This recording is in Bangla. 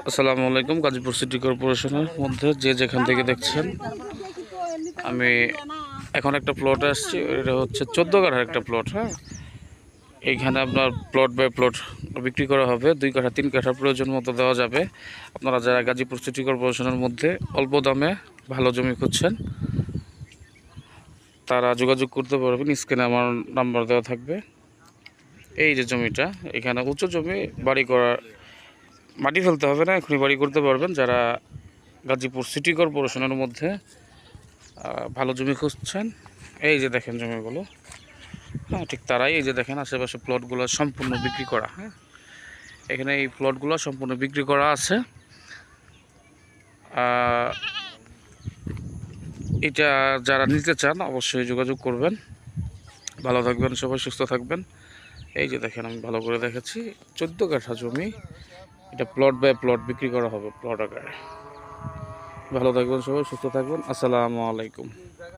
আসসালামু আলাইকুম। গাজীপুর সিটি কর্পোরেশনের মধ্যে যে যেখান থেকে দেখছেন, আমি এখন একটা প্লটে আসছি। এটা হচ্ছে 14 কাঠার একটা প্লট। হ্যাঁ, এইখানে আপনার প্লট বাই প্লট বিক্রি করা হবে। 2 কাঠা 3 কাঠা প্রয়োজন মতো দেওয়া যাবে। আপনারা যারা গাজীপুর সিটি কর্পোরেশনের মধ্যে অল্প দামে ভালো জমি খুঁজছেন, তারা যোগাযোগ করতে পারবেন। স্ক্রিনে আমার নাম্বার দেওয়া থাকবে। এই যে জমিটা, এখানে উঁচু জমি, বাড়ি করার মাটি ফেলতে হবে না, এখনই বাড়ি করতে পারবেন। যারা গাজীপুর সিটি কর্পোরেশনের মধ্যে ভালো জমি খুঁজছেন, এই যে দেখেন জমিগুলো। হ্যাঁ, ঠিক তারাই। এই যে দেখেন আশেপাশে প্লটগুলো সম্পূর্ণ বিক্রি করা। হ্যাঁ, এখানে এই প্লটগুলো সম্পূর্ণ বিক্রি করা আছে। এটা যারা নিতে চান অবশ্যই যোগাযোগ করবেন। ভালো থাকবেন সবাই, সুস্থ থাকবেন। এই যে দেখেন, আমি ভালো করে দেখেছি, 14 কাঠা জমি। এটা প্লট বাই প্লট বিক্রি করা হবে, প্লট আকারে। ভালো থাকবেন সবাই, সুস্থ থাকবেন। আসসালামু আলাইকুম।